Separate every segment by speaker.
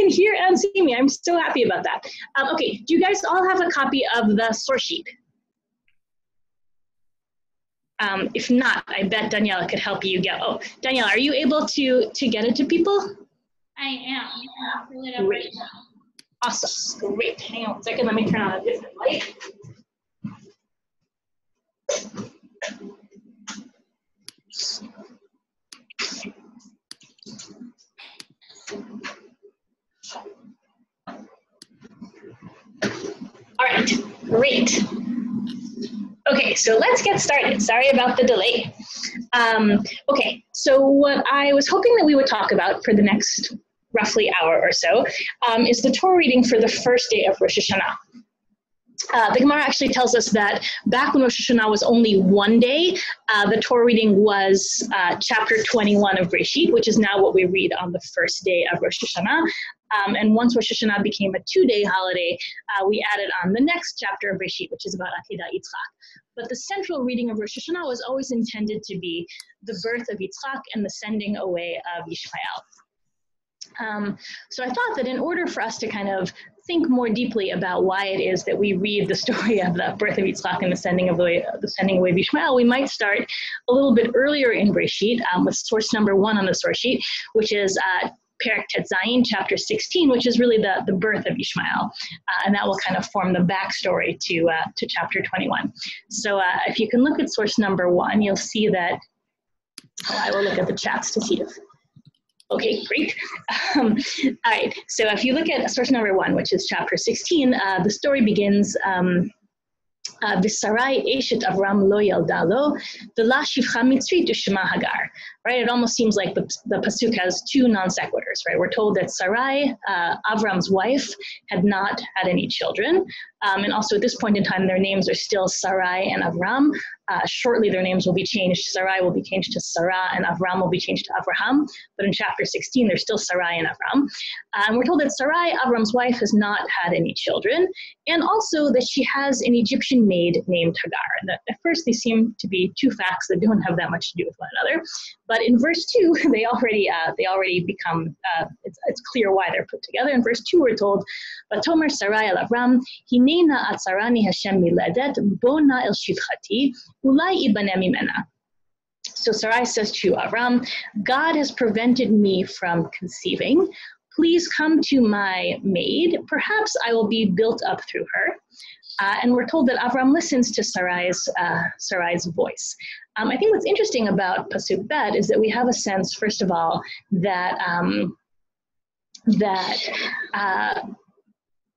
Speaker 1: can hear and see me. I'm so happy about that. Okay, do you guys all have a copy of the source sheet? If not, I bet Daniela could help you get, oh, Daniela, are you able to get it to people?
Speaker 2: I am. I'll pull it up right now.
Speaker 1: Awesome, great. Hang on one second, let me turn on a different light. All right, great. Okay, so let's get started. Sorry about the delay. Okay, so what I was hoping that we would talk about for the next roughly hour or so is the Torah reading for the first day of Rosh Hashanah. The Gemara actually tells us that back when Rosh Hashanah was only one day, the Torah reading was chapter 21 of Breshit, which is now what we read on the first day of Rosh Hashanah. And once Rosh Hashanah became a two-day holiday, we added on the next chapter of Breshit, which is about Akedah Yitzchak. But the central reading of Rosh Hashanah was always intended to be the birth of Yitzchak and the sending away of Yishmael. So I thought that in order for us to kind of think more deeply about why it is that we read the story of the birth of Yitzchak and the sending away of Yishmael, we might start a little bit earlier in Breshit with source number 1 on the source sheet, which is Perek Tet Zayin, chapter 16, which is really the birth of Yishmael, and that will kind of form the backstory to chapter 21. So if you can look at source number 1, you'll see that. I will look at the chats to see if. Okay, great. All right, so if you look at source number 1, which is chapter 16, the story begins, V'sarai eshet Avram lo yalda lo, v'la shivcha mitzrit u'shema Hagar. Right, it almost seems like the pasuk has two non sequiturs. Right, we're told that Sarai, Avram's wife, had not had any children, and also at this point in time, their names are still Sarai and Avram. Shortly, their names will be changed. Sarai will be changed to Sarah, and Avram will be changed to Avraham. But in chapter 16, they're still Sarai and Avram. And we're told that Sarai, Avram's wife, has not had any children, and also that she has an Egyptian maid named Hagar. And at first, they seem to be two facts that don't have that much to do with one another. But in verse 2, they already become, it's clear why they're put together. In verse 2, we're told, Vatomer Sarai el Avram, Hinena atzarani Hashem miledet, bona el shivchati, ulai ibane mimena. So Sarai says to Avram, God has prevented me from conceiving. Please come to my maid. Perhaps I will be built up through her. And we're told that Avram listens to Sarai's voice. I think what's interesting about Pasuk Bet is that we have a sense, first of all, that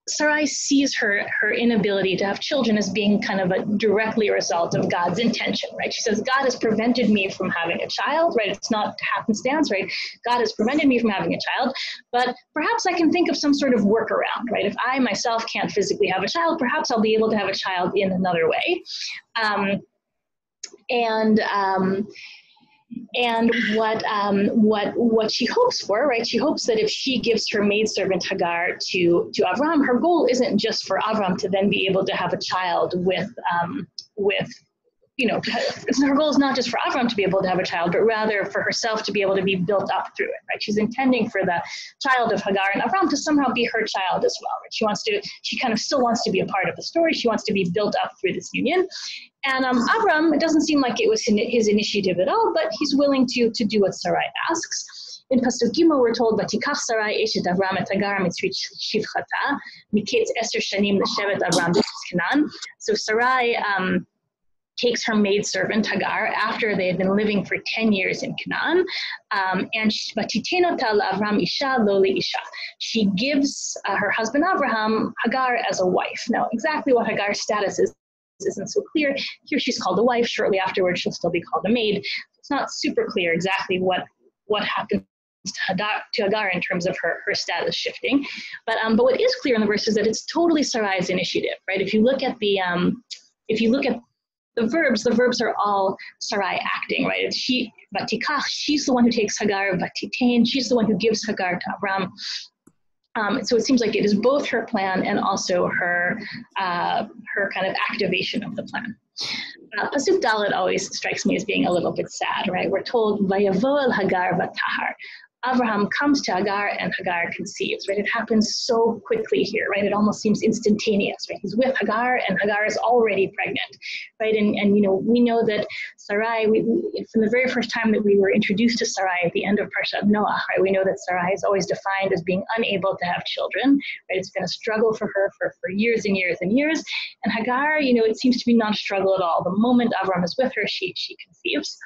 Speaker 1: Sarai sees her inability to have children as being kind of a directly a result of God's intention, right? She says, God has prevented me from having a child, right? It's not happenstance, right? God has prevented me from having a child, but perhaps I can think of some sort of workaround, right? If I myself can't physically have a child, perhaps I'll be able to have a child in another way. And what she hopes for, right? She hopes that if she gives her maidservant Hagar to Avram, her goal isn't just for Avram to then be able to have a child with her goal is not just for Avram to be able to have a child, but rather for herself to be able to be built up through it, right? She's intending for the child of Hagar and Avram to somehow be her child as well, right? She kind of still wants to be a part of the story. She wants to be built up through this union. And Avram, it doesn't seem like it was his initiative at all, but he's willing to do what Sarai asks. In Pasuk Gimel, we're told, "Vatikach Sarai eshet Avram et Hagar mitzrit shivchata miketz 10 shanim leshevet Avram b'Canaan." So Sarai takes her maidservant Hagar after they had been living for 10 years in Canaan, and Avram isha lo isha. She gives her husband Abraham Hagar as a wife. Now, exactly what Hagar's status is isn't so clear. Here she's called a wife. Shortly afterwards, she'll still be called a maid. It's not super clear exactly what happens to Hagar in terms of her status shifting. But what is clear in the verse is that it's totally Sarai's initiative, right? If you look at the verbs are all Sarai acting, right? It's she, Vatikach, she's the one who takes Hagar, Vatitain, she's the one who gives Hagar to Avram. So it seems like it is both her plan and also her kind of activation of the plan. Pasuk Dalet always strikes me as being a little bit sad, right? We're told, Vayavo el Hagar vatahar. Abraham comes to Hagar and Hagar conceives, right? It happens so quickly here, right? It almost seems instantaneous, right? He's with Hagar and Hagar is already pregnant, right? And you know, we know that Sarai, from the very first time that we were introduced to Sarai at the end of Parshat Noah, right? We know that Sarai is always defined as being unable to have children, right? It's been a struggle for her for years and years and years. And Hagar, you know, it seems to be not a struggle at all. The moment Abraham is with her, she conceives.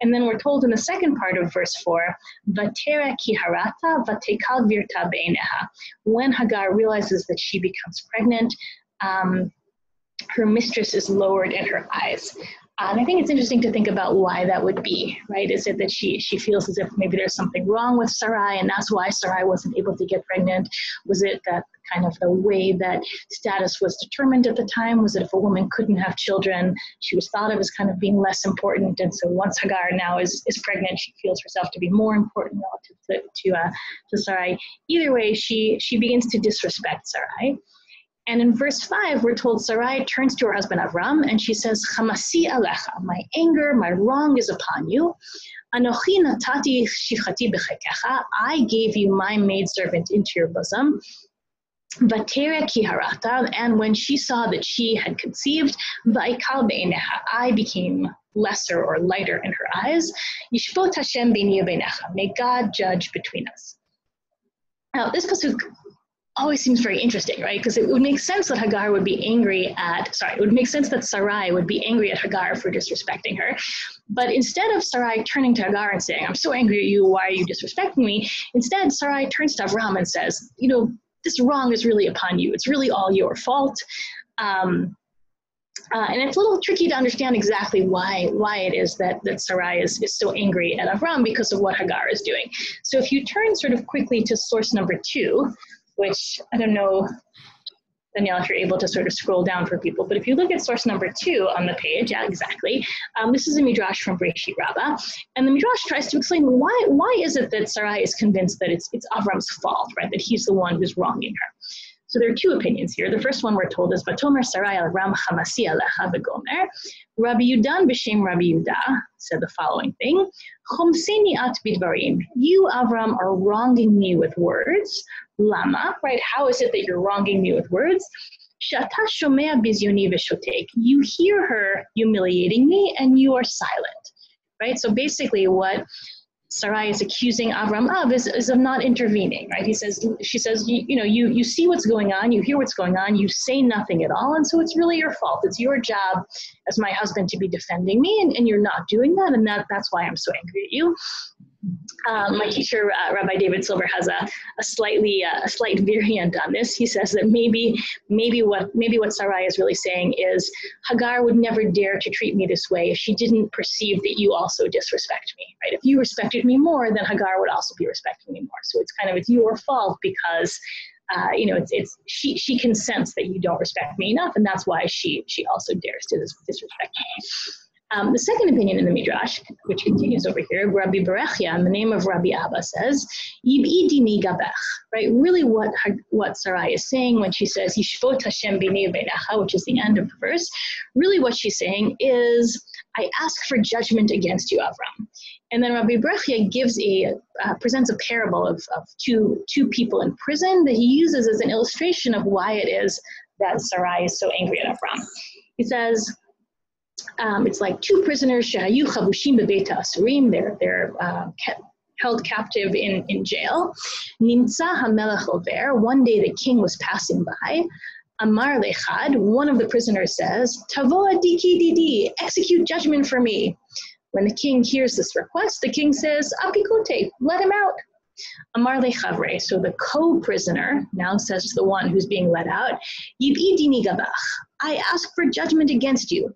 Speaker 1: And then we're told in the second part of verse 4, Vatera ki harata vatekal virta beineha. When Hagar realizes that she becomes pregnant, her mistress is lowered in her eyes. And I think it's interesting to think about why that would be, right? Is it that she feels as if maybe there's something wrong with Sarai and that's why Sarai wasn't able to get pregnant? Was it that kind of the way that status was determined at the time? Was it if a woman couldn't have children, she was thought of as kind of being less important? And so once Hagar now is pregnant, she feels herself to be more important relative to Sarai. Either way, she begins to disrespect Sarai. And in verse 5, we're told Sarai turns to her husband Avram and she says, Chamasi alecha, my anger, my wrong is upon you. Anochi natati shifchati bechekecha, I gave you my maidservant into your bosom. Vatera ki harata, and when she saw that she had conceived, vaikal beineha, I became lesser or lighter in her eyes. Yishpot Hashem beini ubeinecha, may God judge between us. Now, this pasuk always seems very interesting, right? Because it would make sense that Hagar would be angry it would make sense that Sarai would be angry at Hagar for disrespecting her. But instead of Sarai turning to Hagar and saying, I'm so angry at you, why are you disrespecting me? Instead, Sarai turns to Avram and says, you know, this wrong is really upon you. It's really all your fault. And it's a little tricky to understand exactly why it is that Sarai is so angry at Avram because of what Hagar is doing. So if you turn sort of quickly to source number 2, which I don't know, Danielle, if you're able to sort of scroll down for people, but if you look at source number 2 on the page, yeah, exactly. This is a midrash from Breshit Rabbah, and the midrash tries to explain why is it that Sarai is convinced that it's Avram's fault, right? That he's the one who's wronging her. So there are 2 opinions here. The first one we're told is Vatomer Sarai al Ram Chamasi alecha v'gomer. Rabbi Yudan b'shem Rabbi Yudah said the following thing: Chomseni at bidvarim. You, Avram, are wronging me with words. Lama, right? How is it that you're wronging me with words? Shata shomea bizyoni v'shotek. You hear her humiliating me and you are silent, right? So basically what Sarai is accusing Avram of is of not intervening, right? She says, you see what's going on, you hear what's going on, you say nothing at all, and so it's really your fault. It's your job as my husband to be defending me, and you're not doing that, and that's why I'm so angry at you. My teacher, Rabbi David Silver, has a slight variant on this. He says that maybe what Sarai is really saying is Hagar would never dare to treat me this way if she didn't perceive that you also disrespect me, right? If you respected me more, then Hagar would also be respecting me more. So it's your fault because she can sense that you don't respect me enough, and that's why she also dares to disrespect me. The second opinion in the Midrash, which continues over here, Rabbi Berechia, in the name of Rabbi Abba, says, Yib'idini gabech, right? Really what Sarai is saying when she says, Yishvot Hashem b'nei beinecha, which is the end of the verse, really what she's saying is, I ask for judgment against you, Avram. And then Rabbi Berechia presents a parable of two people in prison that he uses as an illustration of why it is that Sarai is so angry at Avram. He says, it's like 2 prisoners, shahayu chavushim bebeit ha'asurim, they're held captive in jail. Nimtza hamelech over, one day the king was passing by. Amar lechad, one of the prisoners says, Tavo adiki didi, execute judgment for me. When the king hears this request, the king says, Apikote, let him out. Amar lechavre, so the co-prisoner now says to the one who's being let out, Yib'idini gabach, I ask for judgment against you.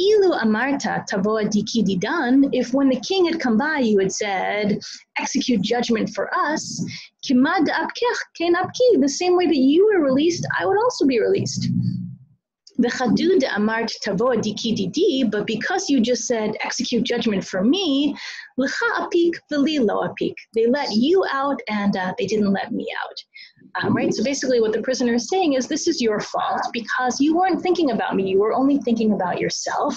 Speaker 1: Ilu amarta tavo adiki didan, if when the king had come by you had said, execute judgment for us, kimad apkech ken apki, the same way that you were released, I would also be released. V'chadud amart tavo adiki didi, but because you just said, execute judgment for me, l'cha apik v'li lo apik, they let you out and they didn't let me out. right? So basically what the prisoner is saying is, this is your fault because you weren't thinking about me. You were only thinking about yourself.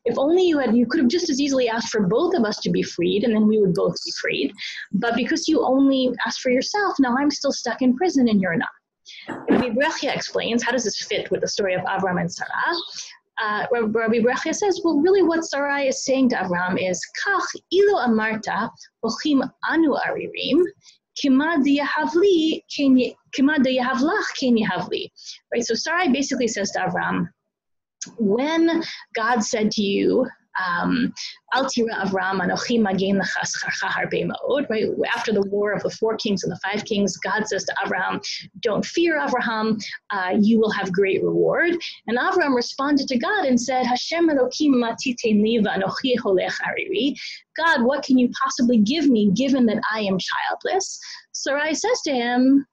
Speaker 1: If only you could have just as easily asked for both of us to be freed, and then we would both be freed. But because you only asked for yourself, now I'm still stuck in prison and you're not. Rabbi Brechia explains, how does this fit with the story of Avram and Sarah? Rabbi Brechia says, well, really what Sarai is saying to Avram is, Kach ilo amarta ochim anu aririm, kima diyahavlach ken yahavli. Right, so Sarai basically says to Avram, when God said to you, Al tira Avram anochi magen lecha scharcha harbe ma'od, right? After the war of the 4 kings and the 5 kings, God says to Avram, don't fear, Avraham, you will have great reward. And Avram responded to God and said, Hashem Elokim matitein li v'anochi holech ariri. God, what can you possibly give me given that I am childless? Sarai says to him,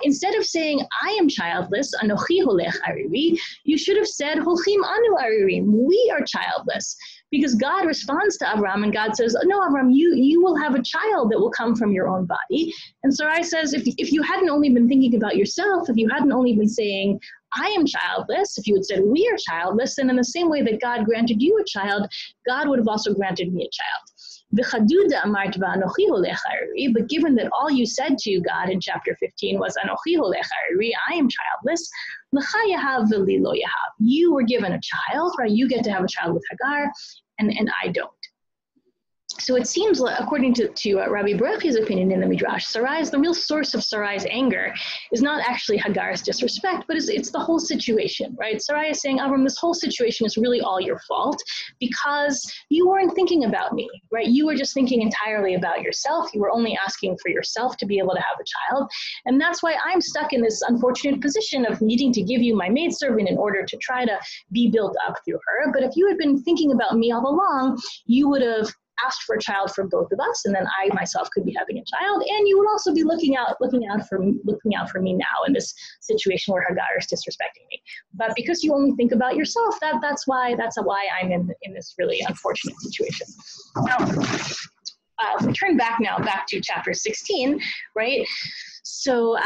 Speaker 1: instead of saying, I am childless, anochi holech ariri, you should have said, holchim anu aririm, we are childless. Because God responds to Avram and God says, oh, no, Avram, you will have a child that will come from your own body. And Sarai says, if you hadn't only been thinking about yourself, if you hadn't only been saying, I am childless, if you had said, we are childless, then in the same way that God granted you a child, God would have also granted me a child. But given that all you said to God in chapter 15 was, Anochi holech ariri, I am childless, you were given a child, right? You get to have a child with Hagar, and I don't. So it seems, according to Rabbi Brechi's opinion in the Midrash, the real source of Sarai's anger is not actually Hagar's disrespect, but it's the whole situation, right? Sarai is saying, Avram, this whole situation is really all your fault because you weren't thinking about me, right? You were just thinking entirely about yourself. You were only asking for yourself to be able to have a child. And that's why I'm stuck in this unfortunate position of needing to give you my maidservant in order to try to be built up through her. But if you had been thinking about me all along, you would have asked for a child for both of us, and then I myself could be having a child, and you would also be looking out for me now in this situation where Hagar is disrespecting me. But because you only think about yourself, that's why I'm in this really unfortunate situation. Now, if we turn back to chapter 16, right? So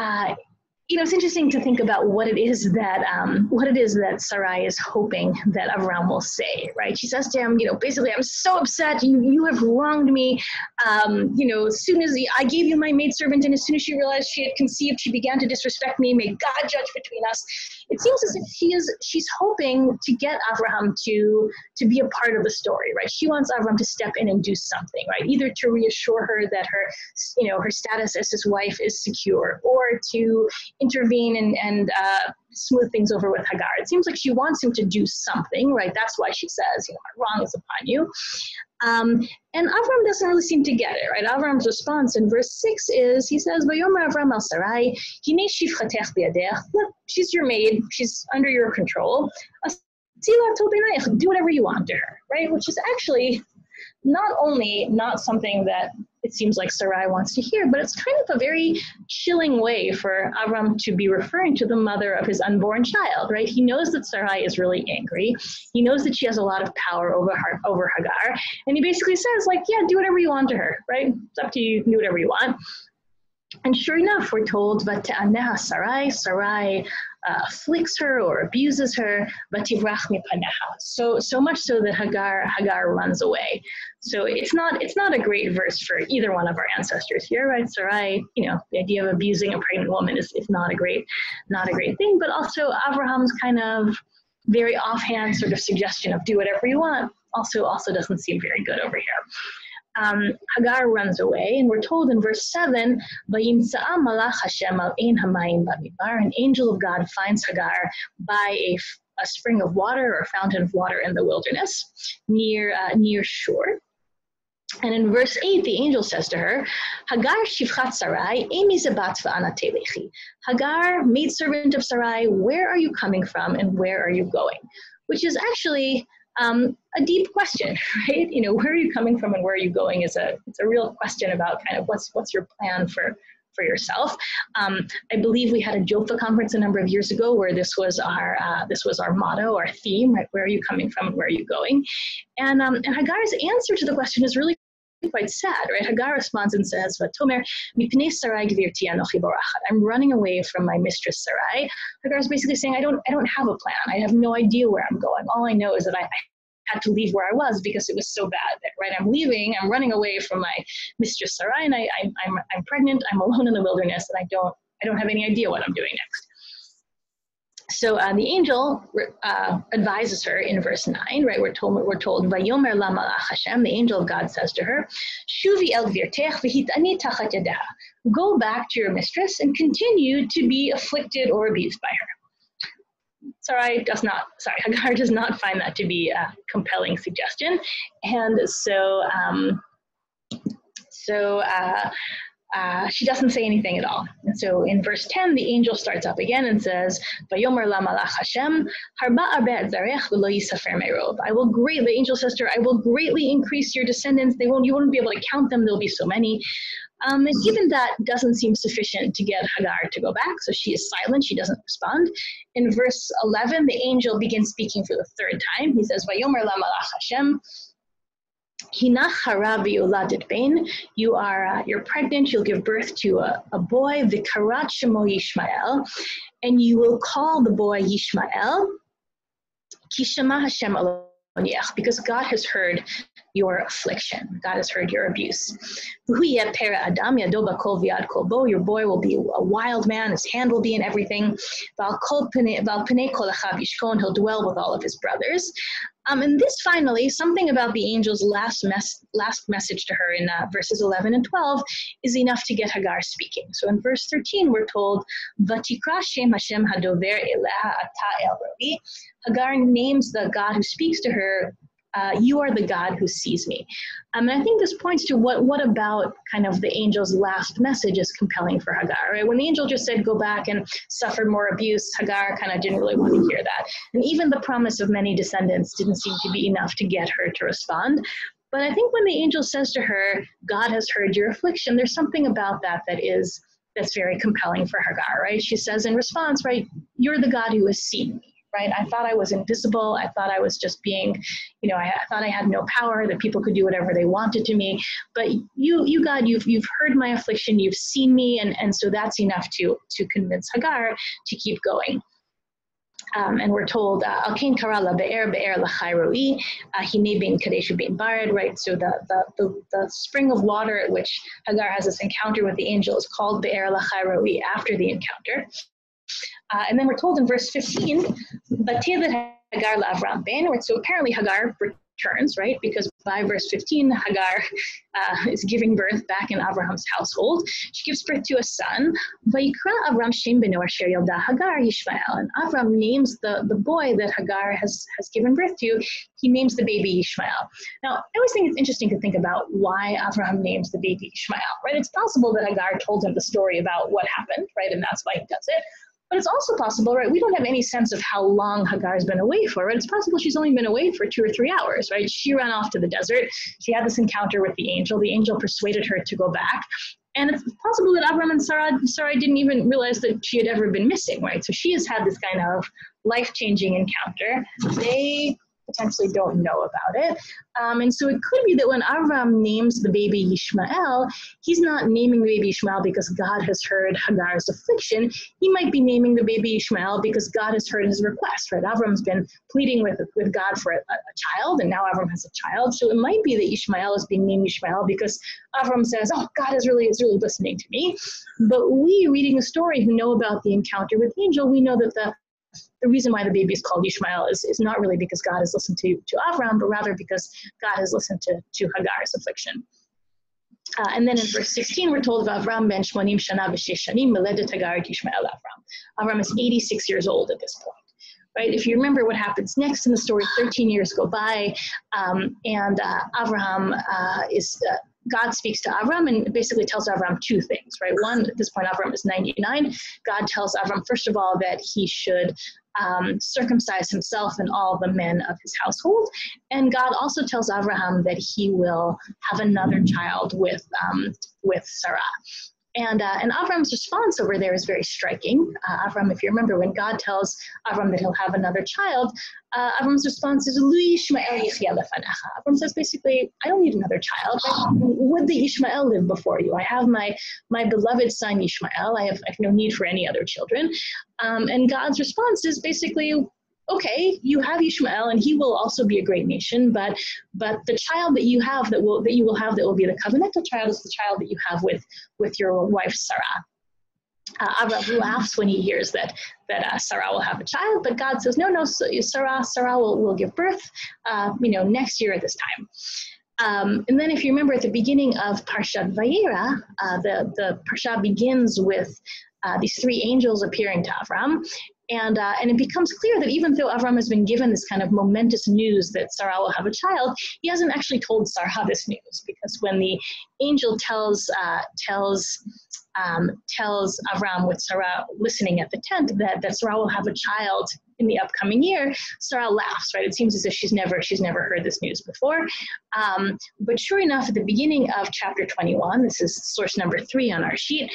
Speaker 1: it's interesting to think about what it is that Sarai is hoping that Avram will say, right? She says to him, basically, I'm so upset. You have wronged me. As soon as I gave you my maidservant, and as soon as she realized she had conceived, she began to disrespect me. May God judge between us. It seems as if she's hoping to get Avraham to be a part of the story, right? She wants Avram to step in and do something, right? Either to reassure her that her status as his wife is secure, or to intervene and smooth things over with Hagar. It seems like she wants him to do something, right? That's why she says, my wrong is upon you. And Avram doesn't really seem to get it, right? Avram's response in verse 6 is, he says, Vayomer Avram al Sarai, hinei shifchatech biadech. Look, she's your maid. She's under your control. Do whatever you want to her, right? Which is actually not only not something that it seems like Sarai wants to hear, but it's kind of a very chilling way for Avram to be referring to the mother of his unborn child, right? He knows that Sarai is really angry. He knows that she has a lot of power over Hagar. And he basically says, yeah, do whatever you want to her, right? It's up to you, do whatever you want. And sure enough, we're told, Vata'aneha Sarai afflicts her or abuses her, Vativrach mipaneha. So much so that Hagar runs away. So it's not a great verse for either one of our ancestors here, right? Sarai, the idea of abusing a pregnant woman is not a great thing, but also Abraham's kind of very offhand sort of suggestion of do whatever you want also doesn't seem very good over here. Hagar runs away, and we're told in verse 7, Vayimtsa'a malach Hashem al ein hamayim bamidbar, an angel of God finds Hagar by a spring of water or a fountain of water in the wilderness near Shur. And in verse 8, the angel says to her, Hagar shivchat Sarai, emi zebat va'ana telechi. Hagar, maidservant of Sarai, where are you coming from and where are you going? Which is actually a deep question, right? Where are you coming from and where are you going it's a real question about kind of what's your plan for yourself. I believe we had a Joppa conference a number of years ago where this was our motto, our theme, right? Where are you coming from and where are you going? And Hagar's answer to the question is really quite sad, right? Hagar responds and says, "Vatomer mipnei Sarai gvirti anochi borachat." I'm running away from my mistress Sarai. Hagar is basically saying, I don't have a plan. I have no idea where I'm going. All I know is that I had to leave where I was because it was so bad. That, right? I'm leaving. I'm running away from my mistress Sarai, and I'm pregnant. I'm alone in the wilderness, and I don't have any idea what I'm doing next. So the angel advises her in verse 9, right? We're told, Vayomer la malach Hashem, the angel of God says to her, Shuvi el gvirtech v'hitani tachat yadeha. Go back to your mistress and continue to be afflicted or abused by her. Hagar does not find that to be a compelling suggestion. And she doesn't say anything at all. And so in verse 10, the angel starts up again and says, Vayomer la malach Hashem, harba arbet zarech v'lo yisafer merov. The angel says to her, I will greatly increase your descendants. You won't be able to count them. There'll be so many. And even that doesn't seem sufficient to get Hagar to go back. So she is silent. She doesn't respond. In verse 11, the angel begins speaking for the third time. He says, Vayomer la malach Hashem, Hinach hara v'yoladet bein. You're pregnant. You'll give birth to a boy. V'karat shemo Yishmael, and you will call the boy Yishmael. Ki shema Hashem aloniach, because God has heard your affliction. God has heard your abuse. Your boy will be a wild man. His hand will be in everything. He'll dwell with all of his brothers. And this finally, something about the angel's last message to her in verses 11 and 12 is enough to get Hagar speaking. So in verse 13, we're told, Vatikra Shem Hashem Hadover Eleha Ata El Roi. Hagar names the God who speaks to her, you are the God who sees me. And I think this points to what about kind of the angel's last message is compelling for Hagar, right? When the angel just said, go back and suffer more abuse, Hagar kind of didn't really want to hear that. And even the promise of many descendants didn't seem to be enough to get her to respond. But I think when the angel says to her, God has heard your affliction, there's something about that's very compelling for Hagar, right? She says in response, right, you're the God who has seen me. Right? I thought I was invisible. I thought I was just being, I thought I had no power, that people could do whatever they wanted to me. But you God, you've heard my affliction, you've seen me, and so that's enough to convince Hagar to keep going. And we're told, Alkein karala be'er l'chai roi, hine bin kadeshu bin bared, right? So the spring of water at which Hagar has this encounter with the angel is called be'er l'chai roi after the encounter. And then we're told in verse 15, Hagar la'Avram ben, so apparently Hagar returns, right? Because by verse 15, Hagar is giving birth back in Abraham's household. She gives birth to a son. Vayikra Avram Shem beno asher yalda Hagar Yishmael. And Avram names the boy that Hagar has given birth to, he names the baby Yishmael. Now, I always think it's interesting to think about why Avraham names the baby Yishmael, right? It's possible that Hagar told him the story about what happened, right? And that's why he does it. But it's also possible, right? We don't have any sense of how long Hagar's been away for, right? It's possible she's only been away for 2 or 3 hours, right? She ran off to the desert. She had this encounter with the angel. The angel persuaded her to go back. And it's possible that Avram and Sarai didn't even realize that she had ever been missing, right? So she has had this kind of life-changing encounter. They potentially don't know about it. And so it could be that when Avram names the baby Yishmael, he's not naming the baby Yishmael because God has heard Hagar's affliction. He might be naming the baby Yishmael because God has heard his request, right? Avram's been pleading with God for a child, and now Avram has a child. So it might be that Yishmael is being named Yishmael because Avram says, oh, God is really listening to me. But we, reading the story, who know about the encounter with the angel, we know that the reason why the baby is called Yishmael is not really because God has listened to Avram, but rather because God has listened to Hagar's affliction. And then in verse 16, we're told of Avram ben Shmonim Shana v'Shesh Shanim Meledet Hagar et Yishmael Avram. Avram is 86 years old at this point. Right? If you remember what happens next in the story, 13 years go by, and Avraham God speaks to Avram and basically tells Avram 2 things, right? One, at this point, Avram is 99. God tells Avram, first of all, that he should circumcise himself and all the men of his household. And God also tells Avraham that he will have another child with Sarah. And Avram's response over there is very striking. Avram, if you remember, when God tells Avram that he'll have another child, Avram's response is, Lu Yishmael yichyeh lefanecha. Avram says basically, I don't need another child. Would the Yishmael live before you? I have my beloved son Yishmael. I have no need for any other children. And God's response is basically, okay, you have Yishmael, and he will also be a great nation. But the child that you have that will be the covenantal child is the child that you have with your wife Sarah. Avram laughs when he hears that Sarah will have a child, but God says no. So Sarah will give birth, next year at this time. And then, if you remember, at the beginning of Parshat Vayera, the Parsha begins with these three angels appearing to Avram. And it becomes clear that even though Avram has been given this kind of momentous news that Sarah will have a child, he hasn't actually told Sarah this news, because when the angel tells Avram, with Sarah listening at the tent, that Sarah will have a child in the upcoming year, Sarah laughs, right? It seems as if she's never heard this news before. But sure enough, at the beginning of chapter 21, this is source number 3 on our sheet,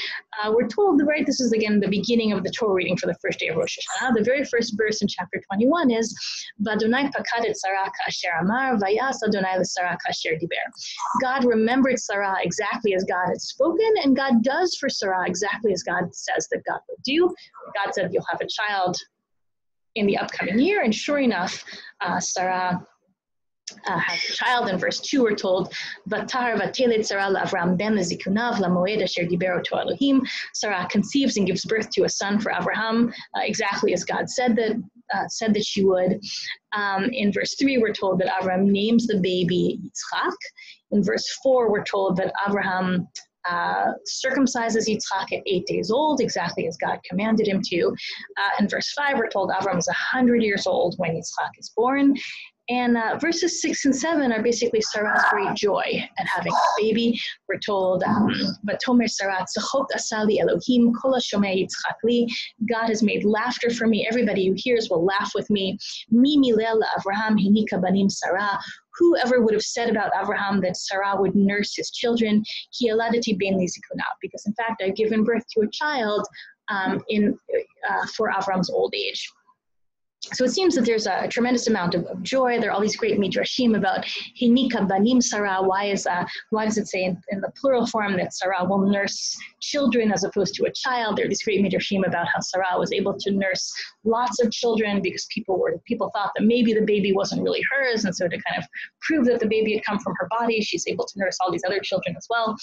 Speaker 1: we're told, right, this is again the beginning of the Torah reading for the first day of Rosh HaShanah. The very first verse in chapter 21 is, V'Adonai pakad et Sarah ka'asher amar, vayas Adonai l'Sarah ka'asher diber. God remembered Sarah exactly as God had spoken, and God does for Sarah exactly as God says that God would do. God said, you'll have a child in the upcoming year, and sure enough, Sarah has a child. In verse 2, we're told, "Vatar vatelet Sarah la'Avram ben lezikunav lamoed asher diber oto Elohim." Sarah conceives and gives birth to a son for Abraham, exactly as God said that she would. In verse 3, we're told that Abraham names the baby Yitzchak. In verse 4, we're told that Abraham circumcises Yitzchak at 8 days old, exactly as God commanded him to. In verse 5, we're told Avram is 100 years old when Yitzchak is born. And verses 6 and 7 are basically Sarah's great joy at having a baby. We're told, "Vatomer Sarah tzachok asali Elohim kol hashomeh Yitzchak li." God has made laughter for me. Everybody who hears will laugh with me. Mi milel Avraham hinika banim Sarah. Whoever would have said about Abraham that Sarah would nurse his children, ki yaladati ben li zikuna, because in fact I've given birth to a child for Avram's old age. So it seems that there's a tremendous amount of joy. There are all these great midrashim about hinika banim Sarah. Why does it say in the plural form that Sarah will nurse children as opposed to a child? There are these great midrashim about how Sarah was able to nurse lots of children because people thought that maybe the baby wasn't really hers, and so to kind of prove that the baby had come from her body, she's able to nurse all these other children as well.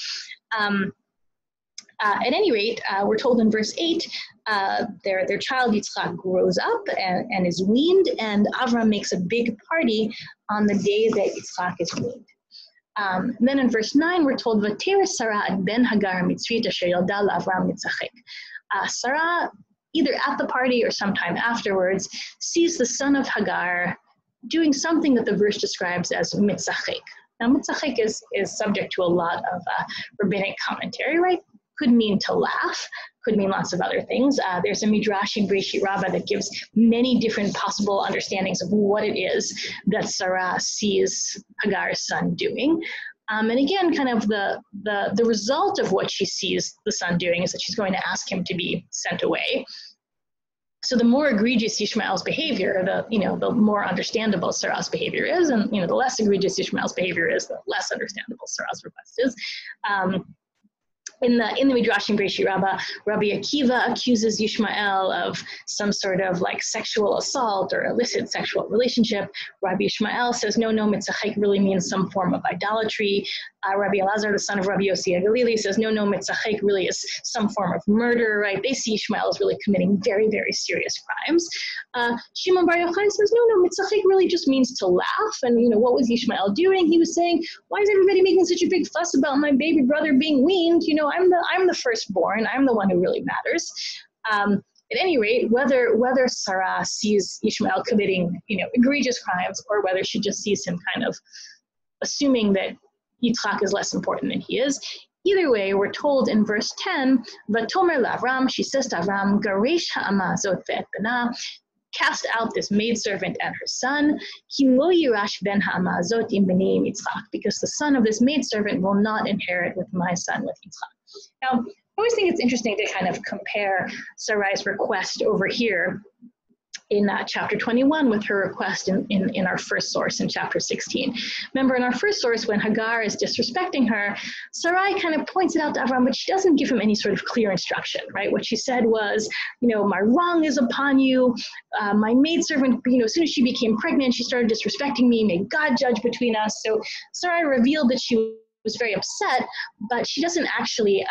Speaker 1: At any rate, we're told in verse 8, their child Yitzchak grows up and is weaned, and Avram makes a big party on the day that Yitzchak is weaned. And then in verse 9, we're told, "Vater Sarah ad ben Hagar mitzvit asher yalda la'Avram mitzachek." Sarah, either at the party or sometime afterwards, sees the son of Hagar doing something that the verse describes as mitzachek. Now, mitzachek is subject to a lot of rabbinic commentary, right? Could mean to laugh, could mean lots of other things. There's a midrash in Breshit Rabbah that gives many different possible understandings of what it is that Sarah sees Hagar's son doing. And again, kind of the result of what she sees the son doing is that she's going to ask him to be sent away. So the more egregious Yishmael's behavior, the more understandable Sarah's behavior is, and the less egregious Yishmael's behavior is, the less understandable Sarah's request is. In the Midrash in Breshit Rabbah, Rabbi Akiva accuses Yishmael of some sort of like sexual assault or illicit sexual relationship. Rabbi Yishmael says, no, mitzachek really means some form of idolatry. Rabbi Elazar, the son of Rabbi Yossi HaGalili, says, no, mitzachek really is some form of murder, right? They see Yishmael as really committing very, very serious crimes. Shimon Bar Yochai says, no, mitzachek really just means to laugh. And, what was Yishmael doing? He was saying, why is everybody making such a big fuss about my baby brother being weaned? I'm the firstborn. I'm the one who really matters. At any rate, whether Sarah sees Yishmael committing, egregious crimes, or whether she just sees him kind of assuming that Yitzchak is less important than he is, either way, we're told in verse 10, "Vatomer la'Avram," she says to Avram, "Garesh ha'ama zot ve'et bana," cast out this maidservant and her son, "Ki lo yirash ben ha'ama zot im b'nei Yitzchak," because the son of this maidservant will not inherit with my son, with Yitzchak. Now, always think it's interesting to kind of compare Sarai's request over here in chapter 21 with her request in our first source in chapter 16. Remember, in our first source, when Hagar is disrespecting her, Sarai kind of points it out to Avram, but she doesn't give him any sort of clear instruction, right? What she said was, my wrong is upon you. My maidservant, as soon as she became pregnant, she started disrespecting me. May God judge between us. So Sarai revealed that she was very upset, but she doesn't actually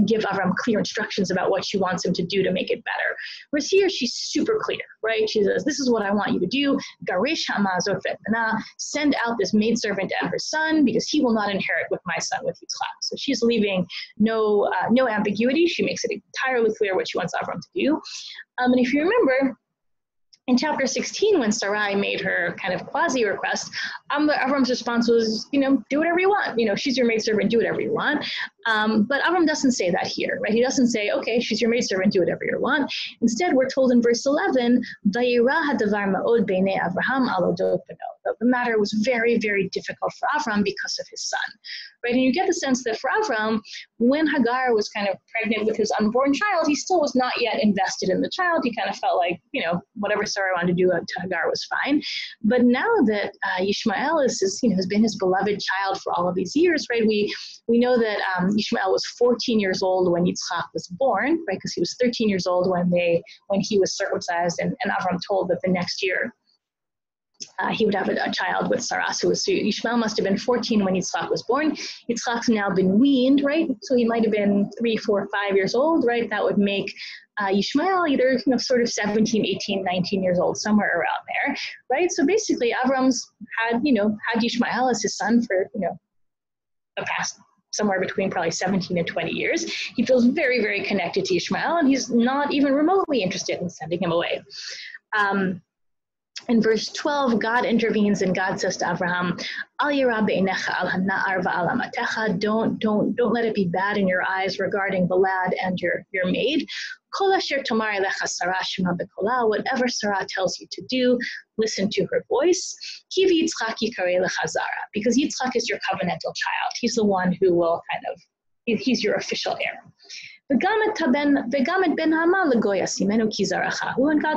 Speaker 1: give Avram clear instructions about what she wants him to do to make it better. Whereas here, she's super clear, right? She says, this is what I want you to do. Garish hamazot vetbana, send out this maidservant and her son, because he will not inherit with my son, with Yitzchak. So she's leaving no ambiguity. She makes it entirely clear what she wants Avram to do. And if you remember, in chapter 16, when Sarai made her kind of quasi-request, Avram's response was, do whatever you want. She's your maidservant, do whatever you want. But Avram doesn't say that here, right? He doesn't say, okay, she's your maidservant, do whatever you want. Instead, we're told in verse 11, the matter was very, very difficult for Avram because of his son, right? And you get the sense that for Avram, when Hagar was kind of pregnant with his unborn child, he still was not yet invested in the child. He kind of felt like, whatever Sarah wanted to do to Hagar was fine. But now that Yishmael has been his beloved child for all of these years, right? We know that Yishmael was 14 years old when Yitzchak was born, right? Because he was 13 years old when he was circumcised, and Avram told that the next year he would have a child with Sarah. So Yishmael must have been 14 when Yitzchak was born. Yitzchak's now been weaned, right? So he might have been 3, 4, 5 years old, right? That would make Yishmael either sort of 17, 18, 19 years old, somewhere around there, right? So basically, Avram's had Yishmael as his son for the past somewhere between probably 17 and 20 years. He feels very, very connected to Yishmael, and he's not even remotely interested in sending him away. In verse 12, God intervenes and God says to Abraham, Al yira be'einecha al hana'ar va'al amatecha, don't let it be bad in your eyes regarding the lad and your maid. Kol asher tomar elecha Sarah shema bekola, whatever Sarah tells you to do, listen to her voice. Kivi Yitzchak yikarei lecha zara, because Yitzchak is your covenantal child. He's the one who will he's your official heir. And God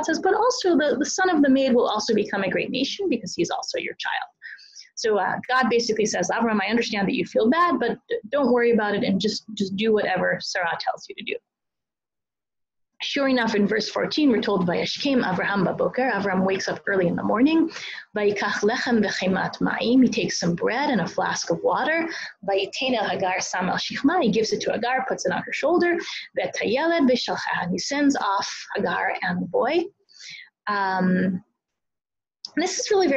Speaker 1: says, but also the son of the maid will also become a great nation because he's also your child. So God basically says, Avram, I understand that you feel bad, but don't worry about it and just do whatever Sarah tells you to do. Sure enough, in verse 14, we're told, Vayashkem Avraham baboker, Avram wakes up early in the morning, Vayikach lechem v'chemat ma'im, he takes some bread and a flask of water, Vayitena Hagar sam al shichma, he gives it to Hagar, puts it on her shoulder, V'tayeled v'shalcha, he sends off Hagar and the boy. This is really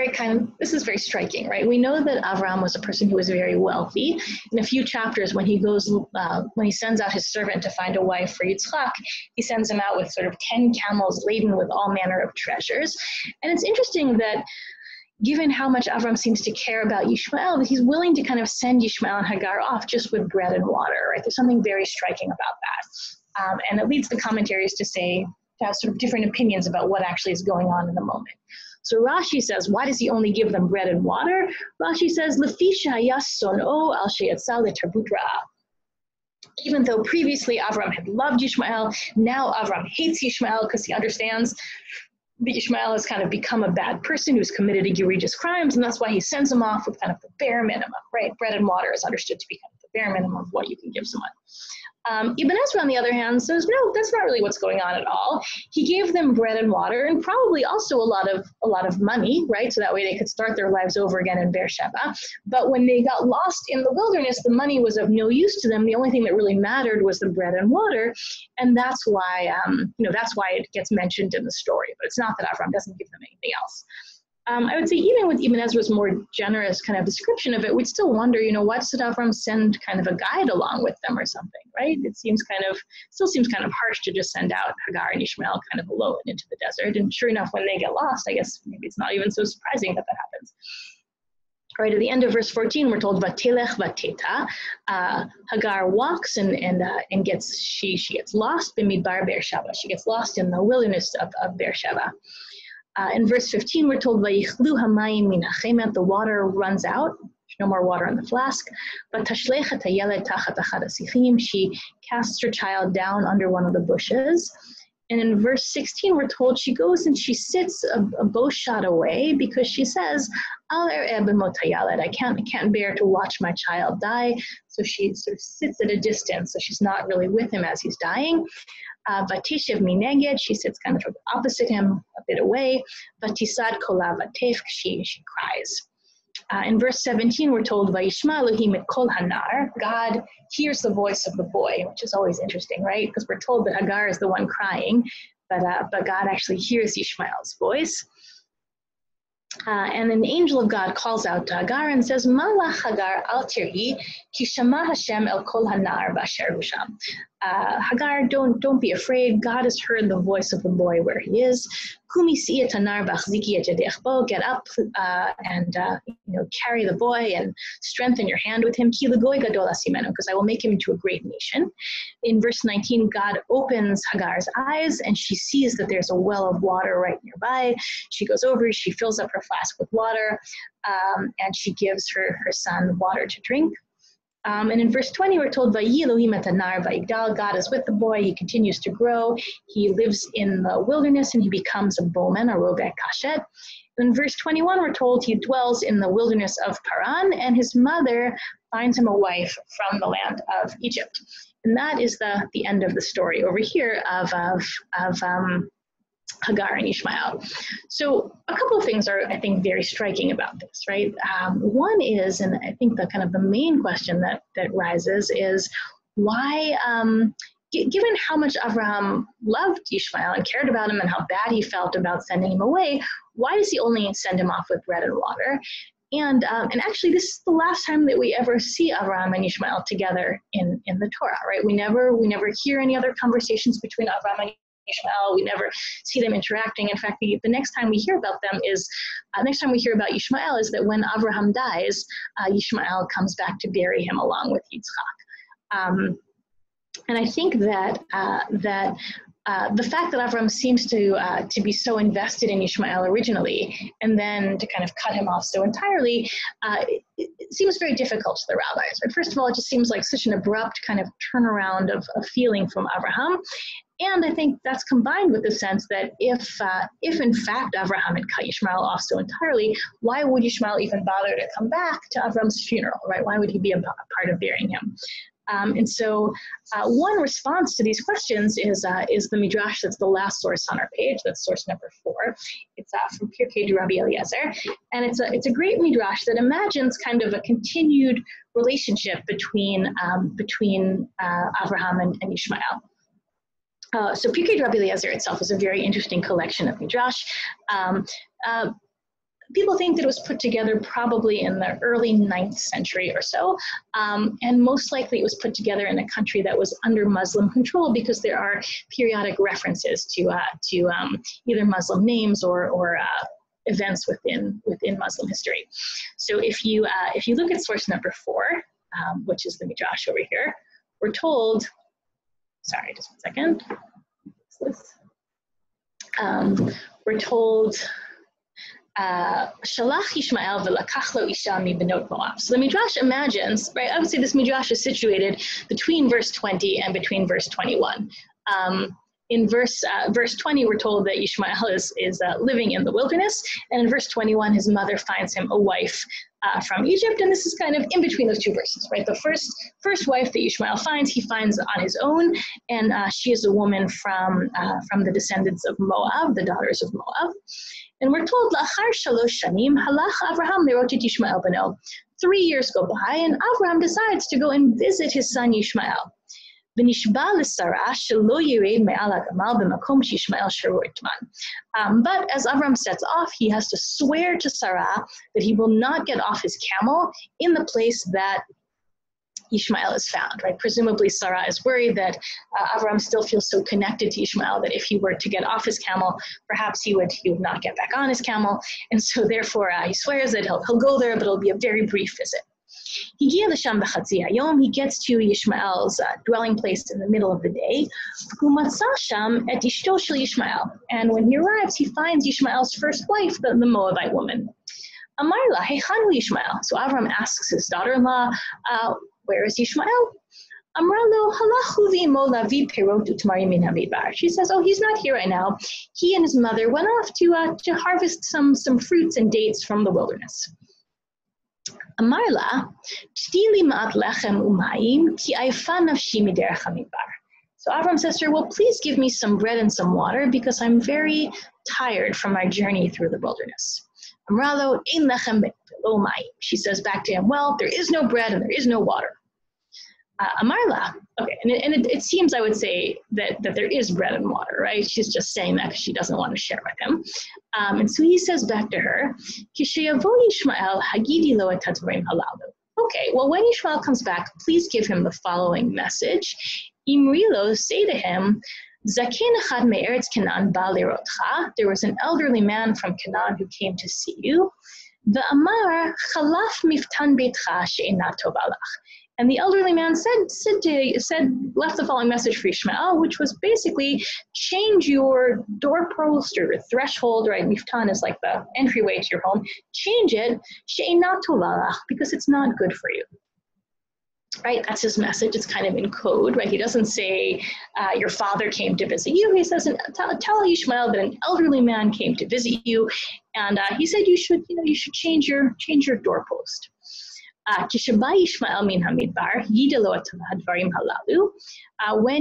Speaker 1: this is very striking, right? We know that Avram was a person who was very wealthy. In a few chapters, when he sends out his servant to find a wife for Yitzchak, he sends him out with sort of 10 camels laden with all manner of treasures. And it's interesting that given how much Avram seems to care about Yishmael, that he's willing to kind of send Yishmael and Hagar off just with bread and water, right? There's something very striking about that. And it leads the commentaries to have sort of different opinions about what actually is going on in the moment. So Rashi says, why does he only give them bread and water? Rashi says, even though previously Avram had loved Yishmael, now Avram hates Yishmael because he understands that Yishmael has kind of become a bad person who's committed egregious crimes, and that's why he sends him off with kind of the bare minimum, right? Bread and water is understood to be kind of the bare minimum of what you can give someone. Ibn Ezra, on the other hand, says, no, that's not really what's going on at all. He gave them bread and water and probably also a lot of money, right? So that way they could start their lives over again in Beersheba. But when they got lost in the wilderness, the money was of no use to them. The only thing that really mattered was the bread and water. And that's why, that's why it gets mentioned in the story. But it's not that Avram doesn't give them anything else. I would say even with Ibn Ezra's more generous kind of description of it, we'd still wonder, why did Avram send kind of a guide along with them or something, right? It still seems kind of harsh to just send out Hagar and Yishmael kind of alone into the desert. And sure enough, when they get lost, I guess maybe it's not even so surprising that happens. Right at the end of verse 14, we're told Vatelech Vateta. Hagar walks and gets lost b'midbar Beersheba. She gets lost in the wilderness of Beersheba. In verse 15, we're told Vayichlu hamayim min hachemet, the water runs out. no more water in the flask. But she casts her child down under one of the bushes. And in verse 16, we're told she goes and she sits a bow shot away because she says, I can't bear to watch my child die. So she sort of sits at a distance, so she's not really with him as he's dying. Vatishev mineged, she sits kind of opposite him, a bit away. Vatisad kola vatef, she cries. In verse 17, we're told, Yishmael Elohim et kol hanar, God hears the voice of the boy, which is always interesting, right? Because we're told that Hagar is the one crying, but God actually hears Yishmael's voice. And an angel of God calls out to Hagar and says, Malach Hagar al tirhi, ki shama Hashem el kol hanar b'asher hu sham. Hagar, don't be afraid. God has heard the voice of the boy where he is. Kumi si et hanar b'achziki et yadech bo. Get up and carry the boy and strengthen your hand with him. Ki l'goy gadol asimenu, because I will make him into a great nation. In verse 19, God opens Hagar's eyes and she sees that there's a well of water right nearby. She goes over, she fills up her flask with water, and she gives her son water to drink. And in verse 20, we're told, God is with the boy, he continues to grow, he lives in the wilderness, and he becomes a bowman, a rovek kashet. In verse 21, we're told he dwells in the wilderness of Paran, and his mother finds him a wife from the land of Egypt. And that is the end of the story over here of Hagar and Yishmael. So a couple of things are, I think, very striking about this, right? One is, and I think the main question that rises is why, given how much Avraham loved Yishmael and cared about him and how bad he felt about sending him away, why does he only send him off with bread and water? And actually, this is the last time that we ever see Avraham and Yishmael together in the Torah, right? We never hear any other conversations between Avraham and Yishmael. We never see them interacting. In fact, the next time we hear about them is, next time we hear about Yishmael is that when Avraham dies, Yishmael comes back to bury him along with Yitzchak. And I think that the fact that Avraham seems to be so invested in Yishmael originally, and then to kind of cut him off so entirely, it seems very difficult to the rabbis. Right? First of all, it just seems like such an abrupt kind of turnaround of feeling from Avraham. And I think that's combined with the sense that if in fact Avraham had cut Yishmael off so entirely, why would Yishmael even bother to come back to Avraham's funeral, right? Why would he be a part of burying him? And so one response to these questions is the Midrash that's the last source on our page. That's source number 4. It's from Pirkei Rabbi Eliezer. And it's a great Midrash that imagines kind of a continued relationship between Avraham and Yishmael. So Pirkei Rabbi Eliezer itself is a very interesting collection of Midrash. People think that it was put together probably in the early 9th century or so, and most likely it was put together in a country that was under Muslim control, because there are periodic references to either Muslim names or events within Muslim history. So if you look at source number 4, which is the Midrash over here, we're told. Sorry, just 1 second. We're told, Shalach Yishmael v'lakach lo isha mi benot Moab. So the Midrash imagines, right? I would say this Midrash is situated between verse 20 and between verse 21. In verse 20, we're told that Yishmael is living in the wilderness, and in verse 21, his mother finds him a wife from Egypt, and this is kind of in between those two verses, right? The first wife that Yishmael finds, he finds on his own, and she is a woman from the descendants of Moab, the daughters of Moab. And we're told, Lachar shalosh shanim halach Avraham lerot et Yishmael beno. 3 years go by, and Avraham decides to go and visit his son Yishmael. But as Avram sets off, he has to swear to Sarah that he will not get off his camel in the place that Yishmael is found, right? Presumably Sarah is worried that Avram still feels so connected to Yishmael that if he were to get off his camel, perhaps he would not get back on his camel. And so therefore he swears that he'll go there, but it'll be a very brief visit. He gets to Yishmael's dwelling place in the middle of the day. And when he arrives, he finds Yishmael's first wife, the Moabite woman. Amar la heichanu Yishmael. So Avram asks his daughter-in-law, where is Yishmael? Amralo halachu v'imo lavi perot utmarim min hamidbar. She says, oh, he's not here right now. He and his mother went off to harvest some fruits and dates from the wilderness. Amarla, tili ma'at lechem umayim ki aifa nafshi miderech hamidbar. So Avram says to her, well, please give me some bread and some water because I'm very tired from my journey through the wilderness. Amralo ein lechem v'lo mayim. She says back to him, well, there is no bread and there is no water. Amarla, okay, and it seems, I would say, that there is bread and water, right? She's just saying that because she doesn't want to share with him. And so he says back to her, Kishayavo Yishmael hagidi lo et hadvarim halalu. Okay, well, when Yishmael comes back, please give him the following message. Imrilo, say to him, Zaken echad me'eretz Canaan ba lerotcha. There was an elderly man from Canaan who came to see you. The Amar chalaf miftan beitcha she'ena tova lach. And the elderly man left the following message for Yishmael, which was basically change your doorpost or your threshold, right? Miftan is like the entryway to your home. Change it, she'ena tova lach, because it's not good for you. Right, that's his message. It's kind of in code, right? He doesn't say your father came to visit you. He says, tell Yishmael that an elderly man came to visit you, and he said you should change your doorpost. When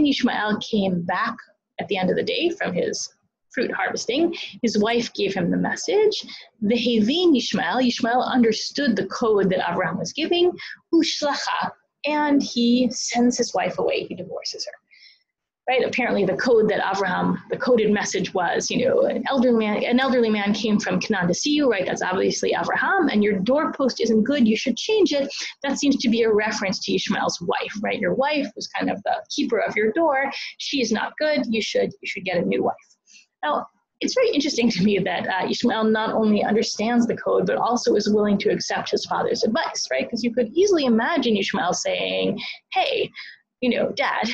Speaker 1: Yishmael came back at the end of the day from his fruit harvesting, his wife gave him the message. Yishmael understood the code that Abraham was giving. Ushlacha. And he sends his wife away. He divorces her. Right? Apparently, the coded message was, an elderly man came from Canaan to see you. Right? That's obviously Abraham. And your doorpost isn't good. You should change it. That seems to be a reference to Yishmael's wife. Right? Your wife was kind of the keeper of your door. She's not good. You should get a new wife. Now, it's very interesting to me that Yishmael not only understands the code, but also is willing to accept his father's advice, right? Because you could easily imagine Yishmael saying, hey, Dad,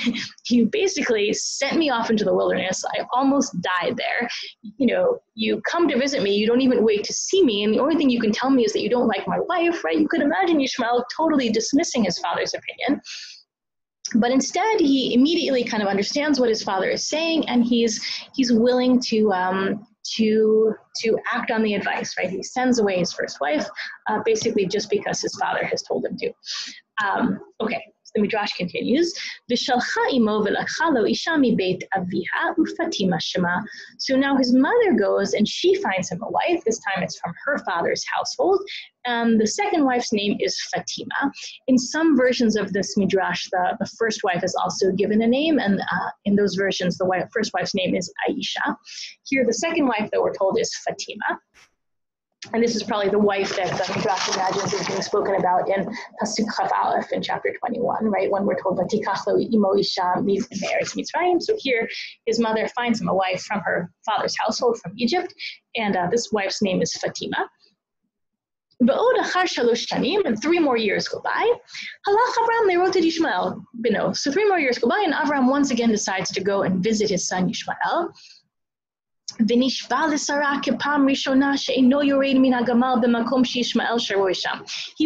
Speaker 1: you basically sent me off into the wilderness. I almost died there. You come to visit me. You don't even wait to see me. And the only thing you can tell me is that you don't like my wife, right? You could imagine Yishmael totally dismissing his father's opinion. But instead, he immediately kind of understands what his father is saying, and he's willing to act on the advice, right? He sends away his first wife, basically just because his father has told him to. Okay, so the Midrash continues. So now his mother goes and she finds him a wife. This time it's from her father's household. The second wife's name is Fatima. In some versions of this Midrash, the first wife is also given a name, and in those versions, the first wife's name is Aisha. Here, the second wife that we're told is Fatima. And this is probably the wife that the Midrash imagines is being spoken about in Pasuk Chaf Aleph in chapter 21, right? When we're told, "Vatikach lo imo isha me'eretz Mitzrayim." So here, his mother finds him a wife from her father's household from Egypt, and this wife's name is Fatima. And 3 more years go by. Halach Avram leroted Yishmael bino. So 3 more years go by, and Avram once again decides to go and visit his son Yishmael. He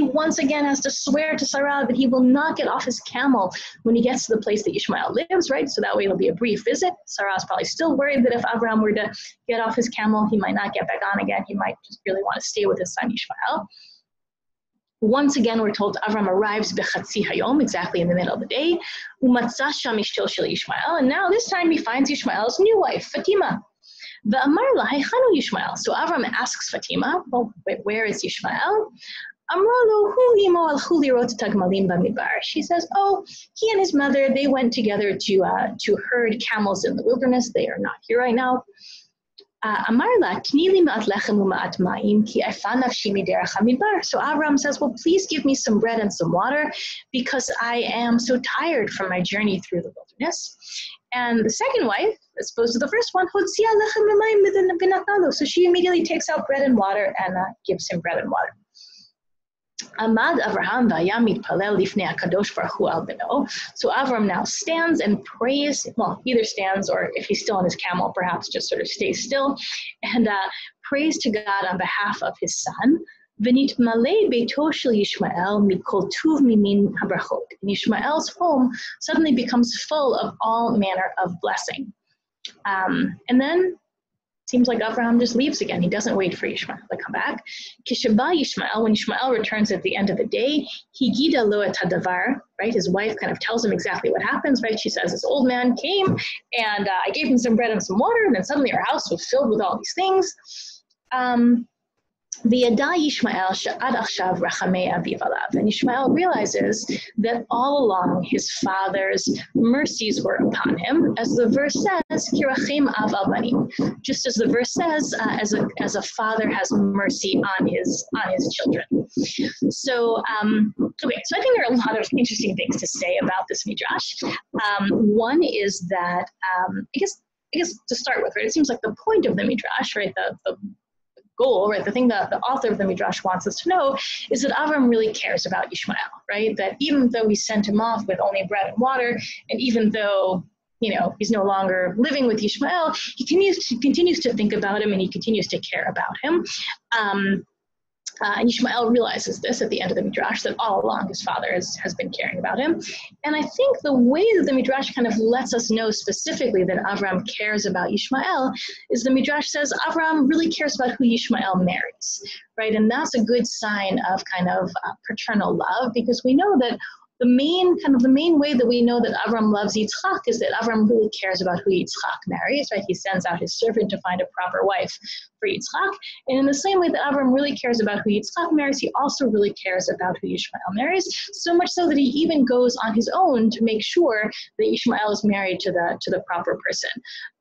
Speaker 1: once again has to swear to Sarah that he will not get off his camel when he gets to the place that Yishmael lives, right? So that way it'll be a brief visit. Sarah's probably still worried that if Avram were to get off his camel, he might not get back on again. He might just really want to stay with his son Yishmael. Once again, we're told Avram arrives b'chatzi hayom, exactly in the middle of the day. Umatzah sham ishto shel Yishmael, and now this time he finds Yishmael's new wife, Fatima. The Amar la heichanu Yishmael. So Avram asks Fatima, well, where is Yishmael? Amralo hu imo alchu lirot tagmalim b'midbar. She says, oh, he and his mother, they went together to herd camels in the wilderness. They are not here right now. Amar la tnili ma'at lechem u'ma'at ma'im ki aifa nafshi miderech hamidbar. So Avram says, well, please give me some bread and some water because I am so tired from my journey through the wilderness. And the second wife, as opposed to the first one, so she immediately takes out bread and water and gives him bread and water. Amad Avraham v'ayam mitpalel lifnei HaKadosh Baruch Hu al beno. So Avram now stands and prays, well, either stands or if he's still on his camel, perhaps just sort of stays still, and prays to God on behalf of his son. V'nitmalei beito shel Yishmael mikol tuv mimin habrachot. And Yishmael's home suddenly becomes full of all manner of blessing. And then seems like Abraham just leaves again. He doesn't wait for Yishmael to come back. Kishaba Yishmael, when Yishmael returns at the end of the day, Higida lo et hadavar, right? His wife kind of tells him exactly what happens, right? She says, this old man came and I gave him some bread and some water, and then suddenly our house was filled with all these things. V'yada Yishmael she'ad achshav rachamei aviv alav. And Yishmael realizes that all along his father's mercies were upon him, as the verse says, kirachim av al banim. Just as the verse says, as a father has mercy on his children. So, okay, so I think there are a lot of interesting things to say about this midrash. One is that, I guess to start with, right, it seems like the point of the midrash, right, the goal, right, the thing that the author of the midrash wants us to know is that Avram really cares about Yishmael, right? That even though we sent him off with only bread and water, and even though, he's no longer living with Yishmael, he continues to think about him, and he continues to care about him. And Yishmael realizes this at the end of the midrash, that all along his father has been caring about him. And I think the way that the midrash kind of lets us know specifically that Avram cares about Yishmael is the midrash says Avram really cares about who Yishmael marries, right? And that's a good sign of kind of paternal love, because we know that the main way that we know that Avram loves Yitzchak is that Avram really cares about who Yitzchak marries, right? He sends out his servant to find a proper wife for Yitzchak. And in the same way that Avram really cares about who Yitzchak marries, he also really cares about who Yishmael marries, so much so that he even goes on his own to make sure that Yishmael is married to the proper person.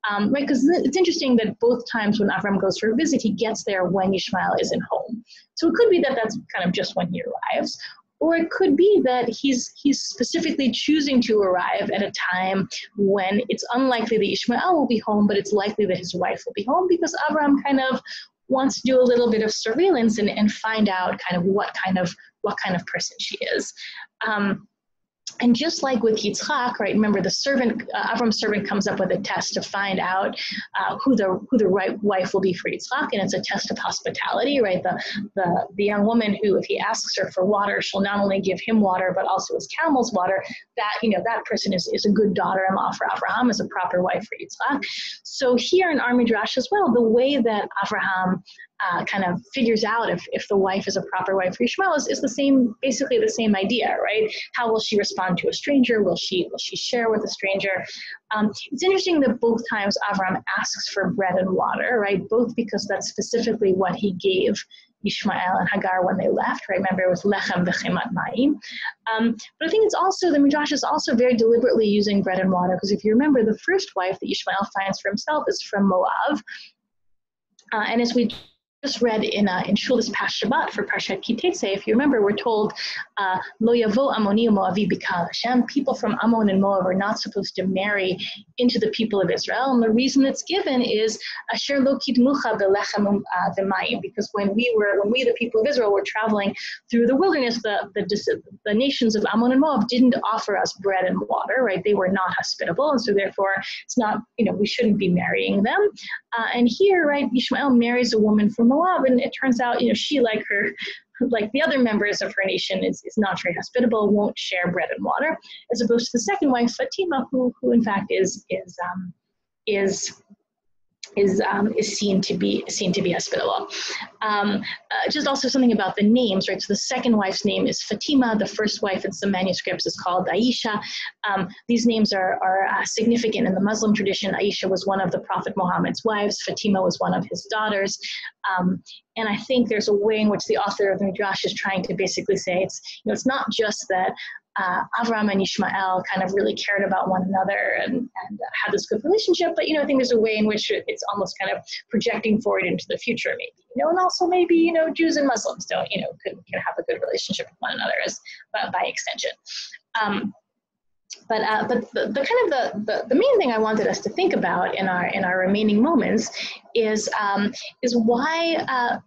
Speaker 1: Right, because it's interesting that both times when Avram goes for a visit, he gets there when Yishmael isn't home. So it could be that that's kind of just when he arrives. Or it could be that he's specifically choosing to arrive at a time when it's unlikely that Yishmael will be home, but it's likely that his wife will be home, because Abraham kind of wants to do a little bit of surveillance and find out kind of what kind of person she is. And just like with Yitzchak, right? Remember, the servant, Avram's servant, comes up with a test to find out who the right wife will be for Yitzchak, and it's a test of hospitality, right? The young woman who, if he asks her for water, she'll not only give him water but also his camel's water. That person is a good daughter-in-law for Avraham, is a proper wife for Yitzchak. So here in our midrash as well, the way that Avraham kind of figures out if the wife is a proper wife for Yishmael is basically the same idea, right? How will she respond to a stranger? Will she share with a stranger? It's interesting that both times Avram asks for bread and water, right? Both because that's specifically what he gave Yishmael and Hagar when they left, right? Remember, it was lechem v'chemat mayim. But I think the midrash is also very deliberately using bread and water, because if you remember, the first wife that Yishmael finds for himself is from Moab. And as we just read in Shul this past Shabbat for Parshat Kitese, if you remember, we're told, Lo yavo Amoni u'Moavi b'kal Hashem. People from Ammon and Moab are not supposed to marry into the people of Israel, and the reason it's given is Asher lo kidmucha belechem v'mayim, because when we the people of Israel were traveling through the wilderness, the nations of Ammon and Moab didn't offer us bread and water, right? They were not hospitable, and so therefore it's not, we shouldn't be marrying them. And here, right, Yishmael marries a woman from Moab, and it turns out, she, like the other members of her nation, is not very hospitable, won't share bread and water, as opposed to the second wife, Fatima, who in fact is seen to be hospitable. Just also something about the names, right? So the second wife's name is Fatima. The first wife in some manuscripts is called Aisha. These names are significant in the Muslim tradition. Aisha was one of the Prophet Muhammad's wives. Fatima was one of his daughters. And I think there's a way in which the author of the Midrash is trying to basically say it's not just that Avram and Yishmael kind of really cared about one another and had this good relationship, but I think there's a way in which it's almost kind of projecting forward into the future, maybe, and also maybe Jews and Muslims can have a good relationship with one another by extension. But the main thing I wanted us to think about in our remaining moments is why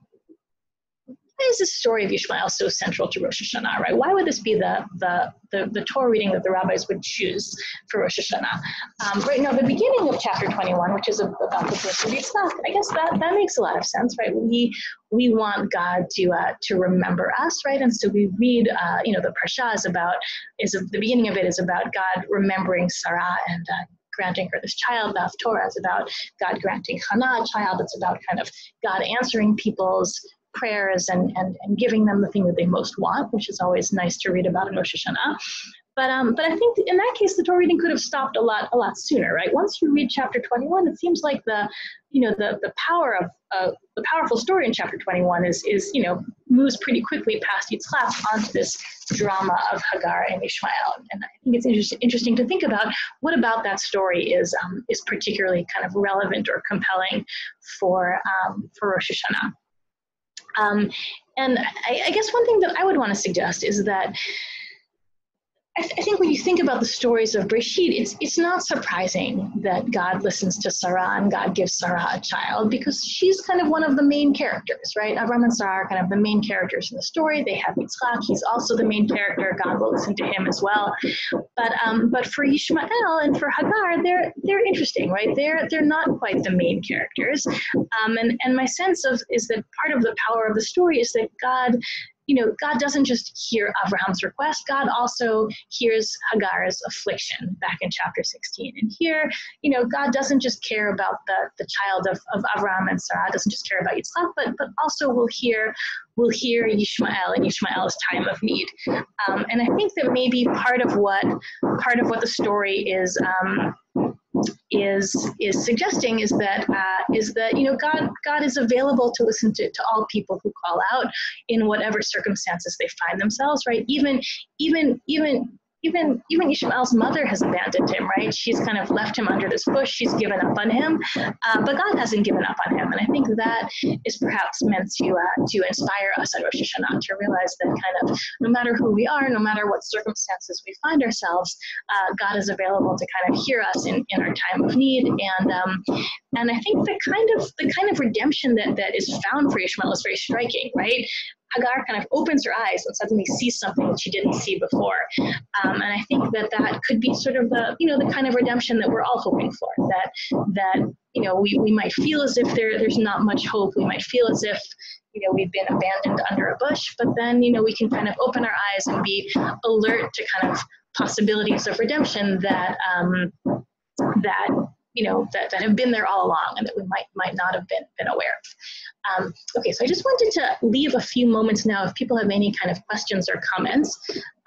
Speaker 1: is this story of Yishmael so central to Rosh Hashanah, right? Why would this be the Torah reading that the rabbis would choose for Rosh Hashanah? Right now, the beginning of chapter 21, which is about the birth of Yitzchak, I guess that makes a lot of sense, right? We want God to remember us, right? And so we read, the parsha the beginning of it is about God remembering Sarah and granting her this child. The Torah is about God granting Hannah a child. It's about kind of God answering people's prayers and giving them the thing that they most want, which is always nice to read about in Rosh Hashanah. But I think in that case, the Torah reading could have stopped a lot sooner, right? Once you read chapter 21, it seems like the power of the powerful story in chapter 21 is moves pretty quickly past Yitzchak onto this drama of Hagar and Yishmael. And I think it's interesting to think about what about that story is particularly kind of relevant or compelling for Rosh Hashanah. And I guess one thing that I would want to suggest is that I think when you think about the stories of Breshit, it's not surprising that God listens to Sarah and God gives Sarah a child, because she's kind of one of the main characters, right? Avram and Sarah are kind of the main characters in the story. They have Yitzchak, he's also the main character. God will listen to him as well. But for Yishmael and for Hagar, they're interesting, right? They're not quite the main characters. And my sense is that part of the power of the story is that God doesn't just hear Abraham's request. God also hears Hagar's affliction back in chapter 16. And here, God doesn't just care about the child of Abraham and Sarah, doesn't just care about Yitzchak, but also will hear Yishmael and Yishmael's time of need. And I think that maybe part of what the story is suggesting is that God is available to listen to all people who call out in whatever circumstances they find themselves, right? Even Yishmael's mother has abandoned him, right? She's kind of left him under this bush. She's given up on him, but God hasn't given up on him. And I think that is perhaps meant to inspire us at Rosh Hashanah to realize that kind of no matter who we are, no matter what circumstances we find ourselves, God is available to kind of hear us in our time of need. And I think the kind of redemption that is found for Yishmael is very striking, right? Hagar kind of opens her eyes and suddenly sees something that she didn't see before. And I think that could be sort of the kind of redemption that we're all hoping for, that we might feel as if there's not much hope. We might feel as if we've been abandoned under a bush, but then we can kind of open our eyes and be alert to kind of possibilities of redemption that have been there all along and that we might not have been aware of. Okay, so I just wanted to leave a few moments now if people have any kind of questions or comments.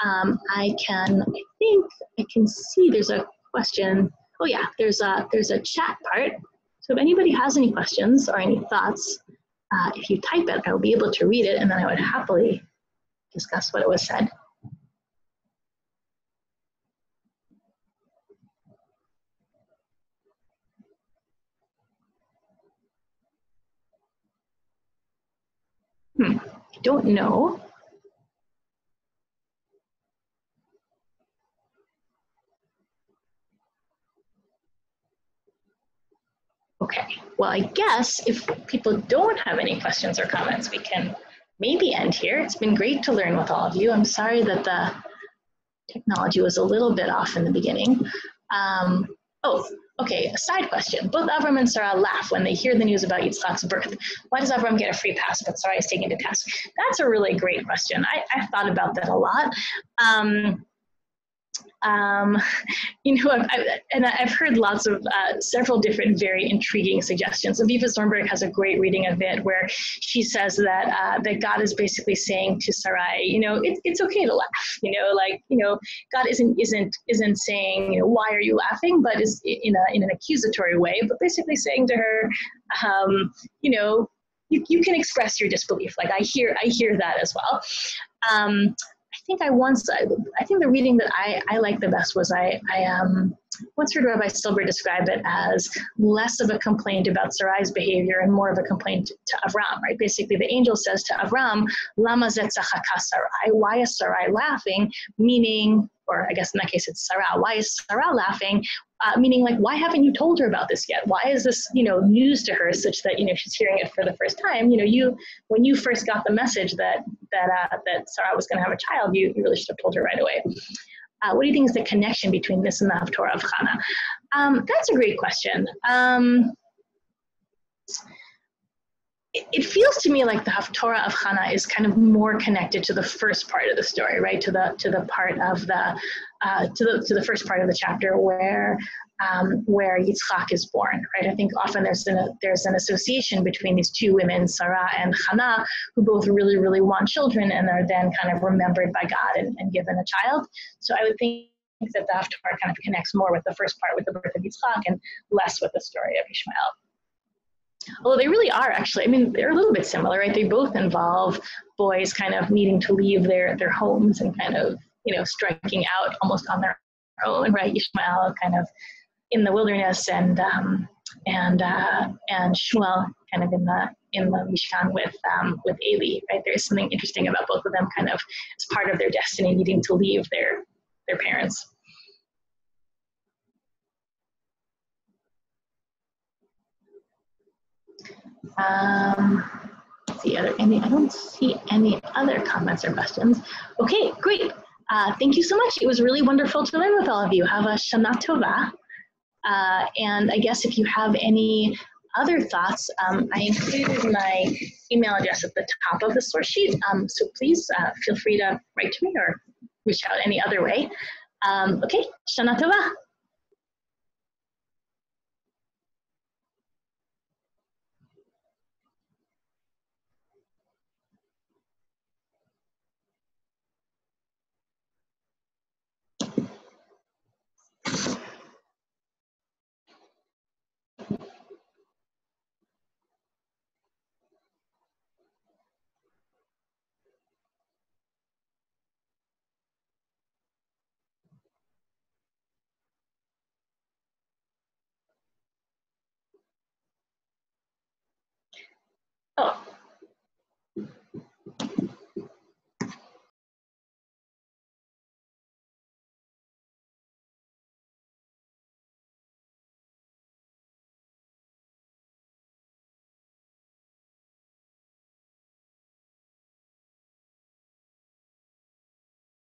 Speaker 1: I think I can see there's a question. Oh yeah, there's a chat part. So if anybody has any questions or any thoughts, if you type it, I will be able to read it, and then I would happily discuss what it was said. I don't know. Okay, well, I guess if people don't have any questions or comments, we can maybe end here. It's been great to learn with all of you. I'm sorry that the technology was a little bit off in the beginning. Okay, a side question. Both Avram and Sarah laugh when they hear the news about Yitzchak's birth. Why does Avram get a free pass, but Sarah is taken to task? That's a really great question. I've thought about that a lot. I've heard lots of several different very intriguing suggestions. Aviva Zornberg has a great reading of it where she says that God is basically saying to Sarai, it's okay to laugh. God isn't saying, why are you laughing, but is in an accusatory way, but basically saying to her, you can express your disbelief. Like I hear that as well. I think the reading that I like the best was I once heard Rabbi Silber describe it as less of a complaint about Sarai's behavior and more of a complaint to Avram, right? Basically, the angel says to Avram, Lama zet tzachaka Sarai? Why is Sarai laughing? Meaning, or I guess in that case it's Sarah. Why is Sarah laughing? Meaning like, why haven't you told her about this yet? Why is this, news to her such that, she's hearing it for the first time? When you first got the message that Sarah was going to have a child, you really should have told her right away. What do you think is the connection between this and the Haftorah of Chana? That's a great question. It feels to me like the Haftorah of Chana is kind of more connected to the first part of the story, right? To the part of to the first part of the chapter where Yitzchak is born, right? I think often there's an association between these two women, Sarah and Hannah, who both really, really want children and are then kind of remembered by God and given a child. So I would think that the Haftorah kind of connects more with the first part, with the birth of Yitzchak, and less with the story of Yishmael. Although they really are actually, they're a little bit similar, right? They both involve boys kind of needing to leave their homes and kind of, striking out almost on their own, right? Yishmael kind of in the wilderness and Shmuel kind of in the Mishkan with Eli, right? There's something interesting about both of them kind of as part of their destiny needing to leave their parents. I don't see any other comments or questions. Okay, great. Thank you so much. It was really wonderful to learn with all of you. Have a Shana Tova. And I guess if you have any other thoughts, I included my email address at the top of the source sheet. So please feel free to write to me or reach out any other way. Okay, Shana Tova.